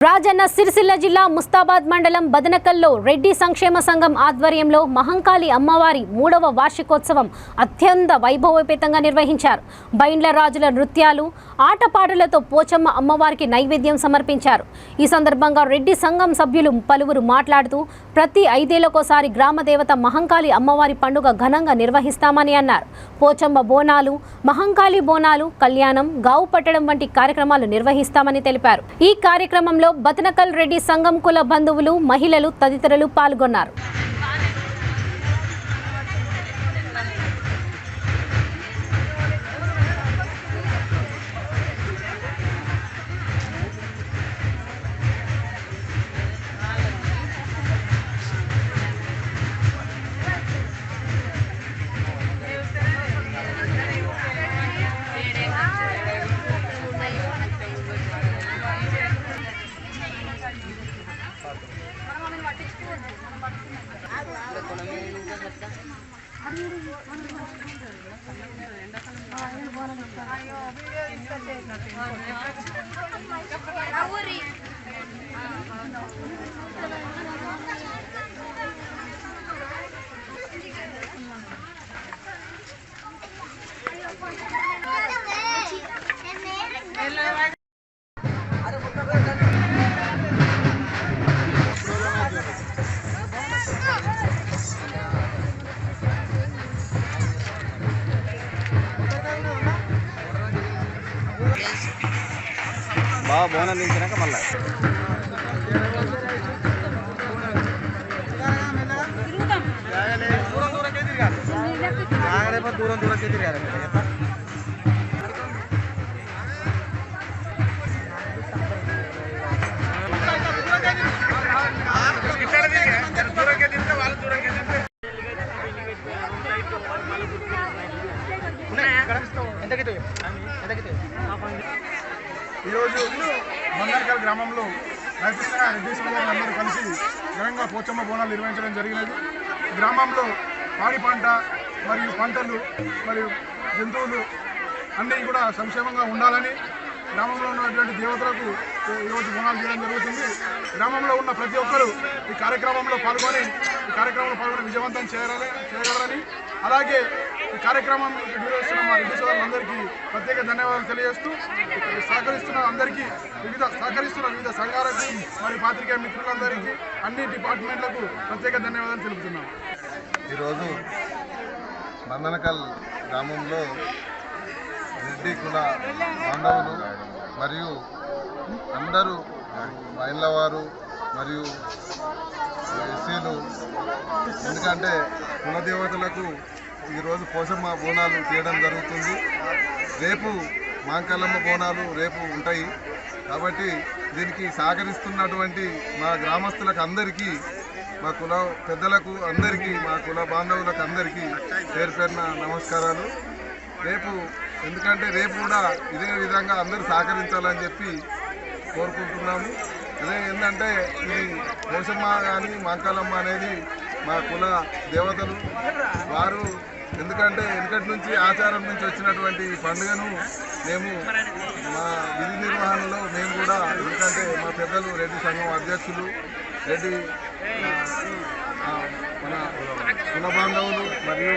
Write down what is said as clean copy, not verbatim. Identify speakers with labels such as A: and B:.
A: రాజన్న సిరిసిల్ల జిల్లా ముస్తాబాద్ మండలం బదనకల్లో రెడ్డి సంక్షేమ సంఘం ఆధ్వర్యంలో మహంకాళి అమ్మవారి 3వ వార్షికోత్సవం అత్యంత వైభవోపేతంగా నిర్వహించారు. బైండ్ల రాజుల నృత్యాలు, ఆటపాటలతో పోచమ్మ అమ్మవారికి నైవేద్యం సమర్పించారు. ఈ సందర్భంగా రెడ్డి సంఘం సభ్యులు పలువురు మాట్లాడుతూ ప్రతి 5 ఏళ్లకోసారి గ్రామ దేవత మహంకాళి అమ్మవారి పండుగ ఘనంగా నిర్వహిస్తామని అన్నారు. పోచమ్మ బోనాలు, మహంకాళి బోనాలు, కళ్యాణం, గావు పట్టడం వంటి కార్యక్రమాలు నిర్వహిస్తామని తెలిపారు. ఈ కార్యక్రమంలో బతనకల్ రెడ్డి సంఘం కుల బంధువులు, మహిళలు తదితరులు పాల్గొన్నారు.
B: బాగా బోనం దించినాక మళ్ళీ దూరం తిరగాలి.
C: ఈరోజు బదనకల్ గ్రామంలో రైతులుగా రెడ్డి సోదరులందరూ కలిసి ఘనంగా పోచమ్మ బోనాలు నిర్వహించడం జరిగినది. గ్రామంలో పాడి పంట మరియు పంటలు మరియు జంతువులు అన్నీ కూడా సంక్షేమంగా ఉండాలని గ్రామంలో ఉన్నటువంటి దేవతలకు ఈరోజు బోనాలు చేయడం జరుగుతుంది. గ్రామంలో ఉన్న ప్రతి ఒక్కరూ ఈ కార్యక్రమంలో పాల్గొని విజయవంతం చేయగలరని, అలాగే ఈ కార్యక్రమం నిర్వహిస్తున్న మా రెడ్డి సోదరులందరికీ ప్రత్యేక ధన్యవాదాలు తెలియజేస్తూ సహకరిస్తున్న వివిధ సంఘాలకు మరియు పాత్రికేయ మిత్రులందరికీ అన్ని డిపార్ట్మెంట్లకు ప్రత్యేక ధన్యవాదాలు తెలుపుతున్నాం.
D: ఈరోజు బదనకల్ గ్రామంలో రెడ్డి కుల బాంధవులు మరియు అందరూ మహిళవారు మరియు ఎస్సీలు, ఎందుకంటే కులదేవతలకు ఈరోజు పోచమ్మ బోనాలు తీయడం జరుగుతుంది. రేపు మాంకాలమ్మ బోనాలు రేపు ఉంటాయి. కాబట్టి దీనికి సహకరిస్తున్నటువంటి మా గ్రామస్తులకు అందరికీ, మా కుల పెద్దలకు అందరికీ, మా కుల బాంధవులకు అందరికీ పేరు పేరున నమస్కారాలు. ఎందుకంటే రేపు కూడా ఇదే విధంగా అందరూ సహకరించాలని చెప్పి కోరుకుంటున్నాము. అదే ఏంటంటే ఇది పోచమ్మ కానీ మాంకాలమ్మ అనేది మా కుల దేవతలు. వారు ఎందుకంటే వెనుకటి నుంచి ఆచారం నుంచి వచ్చినటువంటి పండుగను మేము మా విధి నిర్వహణలో మేము కూడా, ఎందుకంటే మా పెద్దలు రెడ్డి సంఘం అధ్యక్షులు, రెడ్డి మన కుల బాంధవులు మరియు